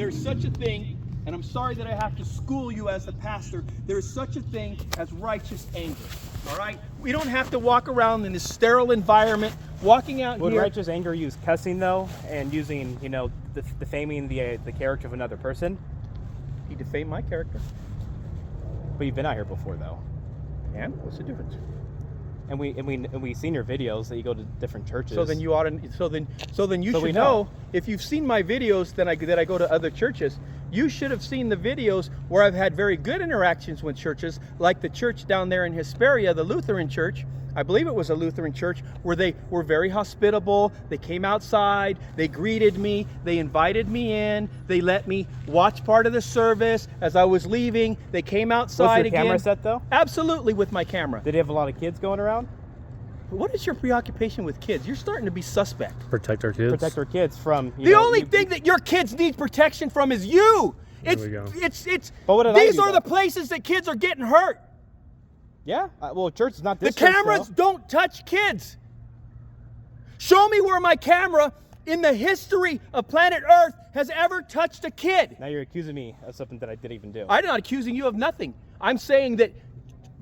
There's such a thing, and I'm sorry that I have to school you as the pastor, there is such a thing as righteous anger, all right? We don't have to walk around in this sterile environment, walking out Would here. righteous anger use cussing, though, and using, defaming the character of another person? He defamed my character. But you've been out here before, though. And what's the difference? And we seen your videos that you go to different churches. So then you ought to. So then you should know. If you've seen my videos that I go to other churches, you should have seen the videos where I've had very good interactions with churches, like the church down there in Hesperia, the Lutheran church. I believe it was a Lutheran church where they were very hospitable. They came outside, they greeted me, they invited me in, they let me watch part of the service. As I was leaving, they came outside again. Was your camera set, though? Absolutely, with my camera. Did he have a lot of kids going around? What is your preoccupation with kids? You're starting to be suspect. Protect our kids. Protect our kids from... The only thing that your kids need protection from is you. There we go. But what did I These do, are the though? places that kids are getting hurt. Yeah? Well, church is not this The church, cameras though. don't touch kids. Show me where my camera in the history of planet Earth has ever touched a kid. Now you're accusing me of something that I didn't even do. I'm not accusing you of nothing. I'm saying that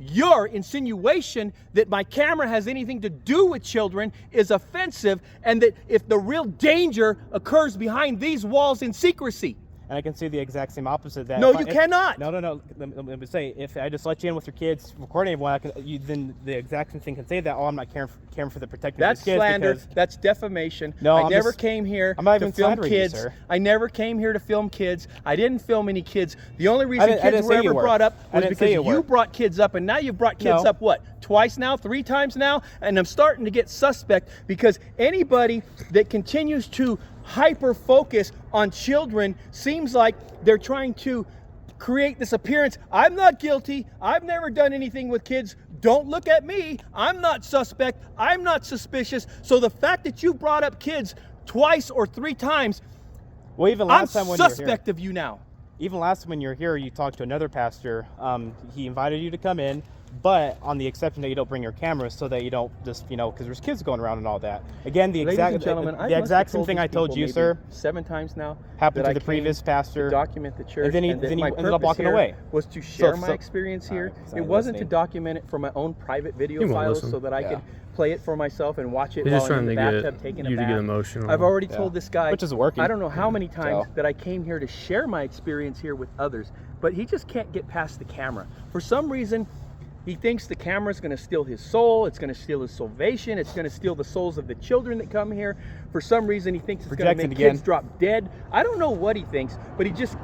your insinuation that my camera has anything to do with children is offensive, and that if the real danger occurs behind these walls in secrecy. And I can see the exact same opposite. That No, you cannot. No. Let me say, if I just let you in with your kids recording everyone, then the exact same thing can say that. Oh, I'm not caring for the protecting of That's these kids. slander. Because, That's defamation. No, I I'm never just- came here I'm not to even film slandering you, kids. sir. I never came here to film kids. I didn't film any kids. The only reason didn't kids say were you ever were. brought up I was didn't say because you you were. brought kids up, and now you've brought kids No. up, what, twice now, 3 times now? And I'm starting to get suspect, because anybody that continues to hyper-focus on children seems like they're trying to create this appearance. I'm not guilty. I've never done anything with kids. Don't look at me. I'm not suspect. I'm not suspicious. So the fact that you brought up kids twice or 3 times, well, even I'm last time when you were here, suspect of you now. even last time when you were here, you talked to another pastor. He invited you to come in, but on the exception that you don't bring your cameras, so that you don't just, because there's kids going around and all that. Again, the Ladies and gentlemen, I the must exact have same told thing these I told people you, maybe sir, 7 times now. happened that to the I previous came pastor. to document the church, And then he that ended my up purpose walking here away. was to share my So- experience here. Alright, It wasn't to listening. document it for my own private video He won't files listen. so that I Yeah. could play it for myself and watch it He's while just I'm in trying the to bathtub get taking a you to bath. get emotional. I've already Yeah. told this guy, Which is working. I don't know how many times So- that I came here to share my experience here with others, but he just can't get past the camera. For some reason, he thinks the camera is going to steal his soul. It's going to steal his salvation. It's going to steal the souls of the children that come here. For some reason, he thinks it's going to Projecting make again. kids drop dead. I don't know what he thinks, but he just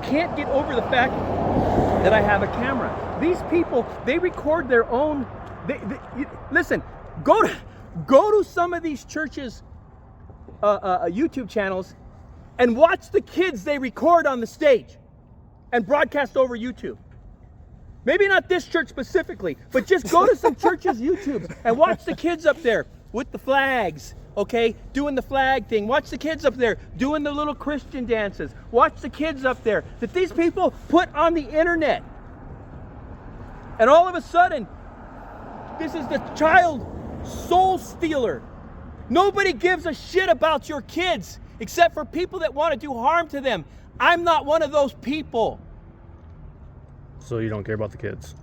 can't get over the fact that I have a camera. These people, they record their own. Listen, go to some of these churches' YouTube channels and watch the kids they record on the stage and broadcast over YouTube. Maybe not this church specifically, but just go to some churches' YouTube and watch the kids up there with the flags, okay, doing the flag thing. Watch the kids up there doing the little Christian dances. Watch the kids up there that these people put on the internet. And all of a sudden, this is the child soul stealer. Nobody gives a shit about your kids except for people that want to do harm to them. I'm not one of those people. So you don't care about the kids.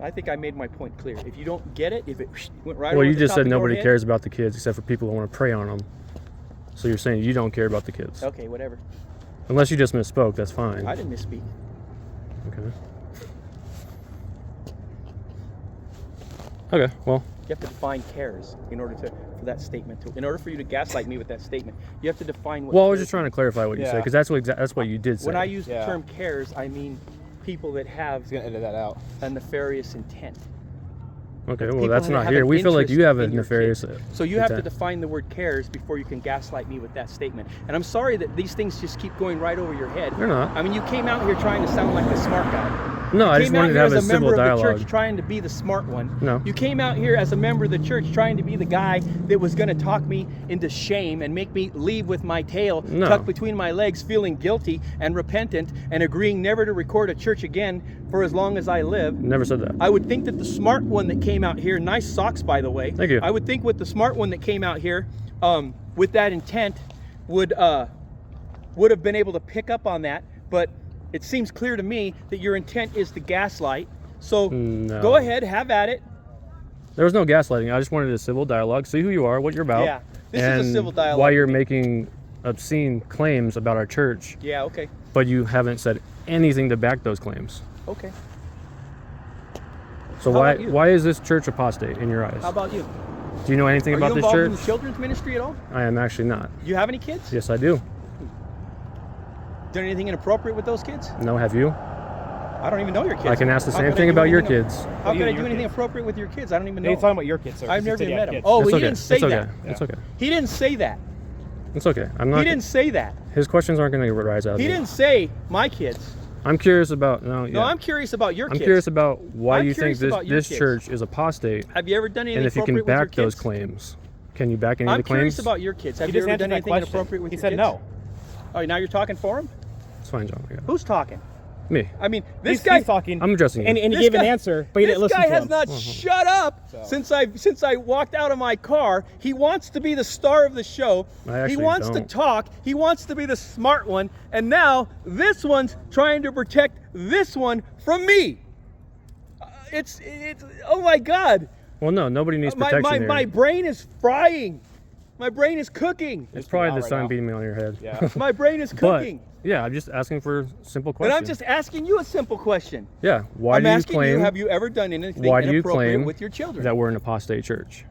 I think I made my point clear. If you don't get it, if it went right over Well, you the just top said of your nobody head- cares about the kids except for people who want to prey on them. So you're saying you don't care about the kids. Okay, whatever. Unless you just misspoke, that's fine. I didn't misspeak. Okay. Okay, well, You have to define cares in order for that statement to. In order for you to gaslight me with that statement, you have to define what. I was cares just trying to clarify what you said, Yeah. because that's what you did say. When I use the Yeah. term cares, I mean people that have He's gonna edit that out. a nefarious intent. Okay, People well, that's that not have here. an We feel like interest you have a in your nefarious. kid. So you have to intent. define the word cares before you can gaslight me with that statement. And I'm sorry that these things just keep going right over your head. They're not. I mean, you came out here trying to sound like the smart guy. No, I You just came out wanted to here have a as a member civil of the dialogue. church trying to be the smart one. No. You came out here as a member of the church trying to be the guy that was going to talk me into shame and make me leave with my tail No. tucked between my legs, feeling guilty and repentant and agreeing never to record a church again for as long as I live. Never said that. I would think that the smart one that came out here, nice socks by the way. Thank you. I would think with the smart one that came out here with that intent would have been able to pick up on that, but it seems clear to me that your intent is to gaslight. So No. go ahead, have at it. There was no gaslighting. I just wanted a civil dialogue, see who you are, what you're about. Yeah, this and is a civil dialogue. why you're making obscene claims about our church, Yeah, okay. but you haven't said anything to back those claims. Okay. So How why about you? why is this church apostate in your eyes? How about you? Do you know anything Are about you this involved church? in the children's ministry at all? I am actually not. Do you have any kids? Yes, I do. Done anything inappropriate with those kids? No, have you? I don't even know your kids. I can ask the How same could I thing do about your anything- kids. How You could I and do your anything kids. appropriate with your kids? I don't even know. He's talking about your kids, sir. I've You never said even you met had him. kids. Oh, It's he okay. didn't say It's okay. that. It's okay. He didn't say that. It's okay. I'm not. He didn't say that. His questions aren't going to rise out of He me. didn't say my kids. I'm curious about. No, Yeah. I'm curious about your I'm kids. curious about why I'm you think curious this about your this kids. church is apostate, Have you ever done anything and if you can inappropriate with your back kids? those claims. Can you back any I'm of the claims? curious about your kids. Have He you just ever answered done that anything question. inappropriate with He your said kids? no. Oh, now you're talking for him? It's fine, John. I got it. Who's talking? Me. I mean, this He's guy. talking. I'm addressing you. and he This gave an guy- answer, but he didn't This listen guy to has him. not shut up since I walked out of my car. He wants to be the star of the show. I actually He wants to don't. talk. He wants to be the smart one. And now this one's trying to protect this one from me. It's oh my God. Well, no, nobody needs protection here. My brain is frying. My brain is cooking. It's probably out the right sun now. beating me on your head. Yeah. My brain is But cooking. yeah, I'm just asking for a simple And question. I'm just asking you a simple question. yeah. Why I'm do you asking claim? you, have you ever done anything why do you inappropriate claim with your children? that we're an apostate church?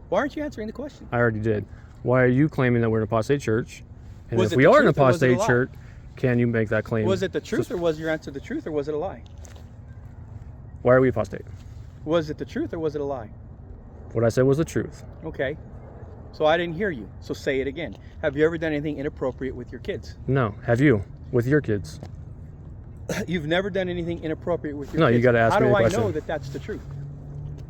Why aren't you answering the question? I already did. Why are you claiming that we're an apostate church? And Was if it we the are an truth or was it a apostate lie? church, can you make that claim? Was it the truth or was your answer the truth or was it a lie? Why are we apostate? Was it the truth or was it a lie? What I said was the truth. Okay. So I didn't hear you. So say it again. Have you ever done anything inappropriate with your kids? No. Have you? With your kids? You've never done anything inappropriate with your No, kids. you gotta ask How me do the I question. know that that's the truth?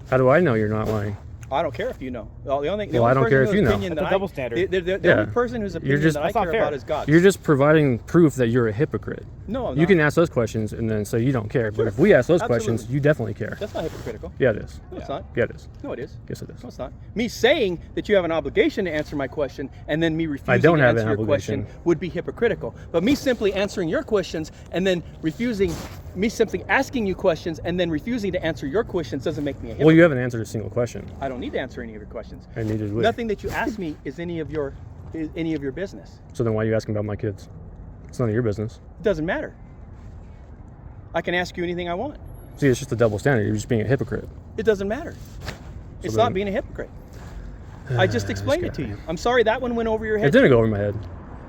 How do I know you're not lying? I don't care if you know. The only Well, I don't person care if whose you know. opinion That's that a double standard. The Yeah. only person whose opinion just- that I That's not care fair. about is God. You're just providing proof that you're a hypocrite. No, I'm You not. can ask those questions and then say you don't care. But Sure. if we ask those Absolutely. questions, you definitely care. That's not hypocritical. Yeah, it is. No, it's not. Yeah, it is. No, it is. Yes, it is. No, it's not. Me saying that you have an obligation to answer my question and then me refusing don't to have answer an your question obligation. would be hypocritical. But me simply answering your questions and then me simply asking you questions and then refusing to answer your questions doesn't make me a hypocrite. Well, you haven't answered a single question. I don't need to answer any of your questions. And neither do we. Nothing that you ask me is any of your business. So then why are you asking about my kids? It's none of your business. It doesn't matter. I can ask you anything I want. See, it's just a double standard. You're just being a hypocrite. It doesn't matter. It's then- not being a hypocrite. I just explained it to you. I'm sorry that one went over your It head. didn't go over my head.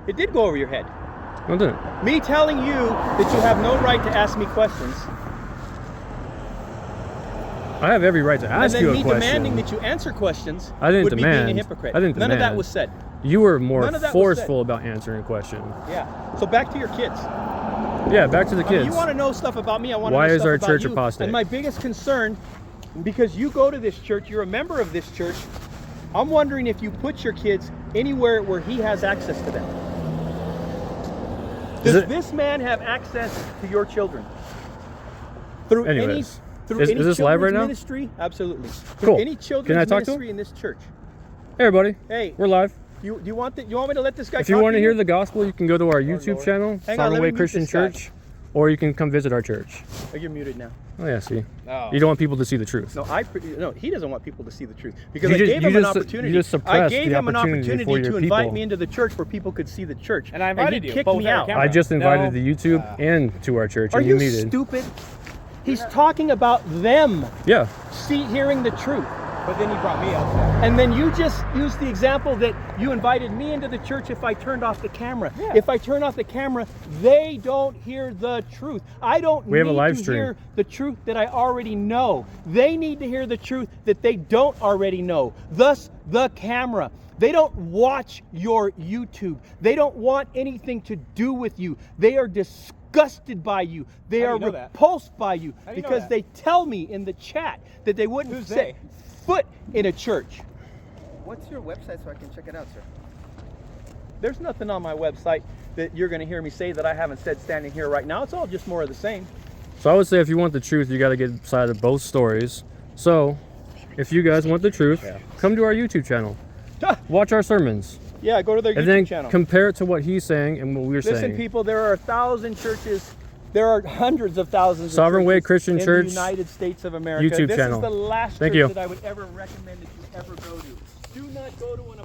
It did go over your head. No, it didn't. Me telling you that you have no right to ask me questions, I have every right to and ask then you a me question. demanding that you answer questions I didn't would be being demand. a hypocrite. I didn't None of that demand. was said. You were more None of that was said. forceful about answering a question. Yeah. So back to your kids. Yeah, back to the I mean, kids. you want to know stuff about me. I want to Why know is stuff our about church you. apostate? And my biggest concern, because you go to this church, you're a member of this church. I'm wondering if you put your kids anywhere where he has access to them. Is Does it- this man have access to your children? Through Anyways, through is any this live right children's now? ministry? Absolutely. Through Cool. any Can I children's talk to ministry him? in this church. Hey, everybody. Hey, We're live. you want you want me to let this guy If you talk want to to hear the gospel, you can go to our YouTube Lord. channel, Hang on, Sovereign let me Way mute Christian this guy. Church, or you can come visit our church. Oh, you're muted now. Oh yeah, see. Oh. You don't want people to see the truth. No, no, he doesn't want people to see the truth because You I just- gave you him an just- opportunity. you just I suppressed gave the him an opportunity opportunity for to your invite people. me into the church where people could see the church. And I invited he you, kicked but me without a out. camera. I just invited No. the YouTube and to our church, Are and you muted. stupid? He's talking about them Yeah. hearing the truth. But then you brought me up. And then you just used the example that you invited me into the church if I turned off the camera. Yeah. If I turn off the camera, they don't hear the truth. I don't We have a need live to stream. hear the truth that I already know. They need to hear the truth that they don't already know. Thus, the camera. They don't watch your YouTube. They don't want anything to do with you. They are disgusted by you. They How are do you know that? repulsed by you How do you know because that? they tell me in the chat that they wouldn't Who's set they? foot in a church. What's your website so I can check it out, sir? There's nothing on my website that you're going to hear me say that I haven't said standing here right now. It's all just more of the same. So I would say if you want the truth, you got to get side of both stories. So if you guys want the truth, come to our YouTube channel. Watch our sermons. Yeah, go to their and YouTube then channel. compare it to what he's saying and what we're Listen, saying. people, there are 1,000 churches. There are hundreds of thousands Sovereign of Way churches Christian in Church, the United States of America. YouTube this channel. is the last Thank church you. that I would ever recommend that you ever go to. Do not go to an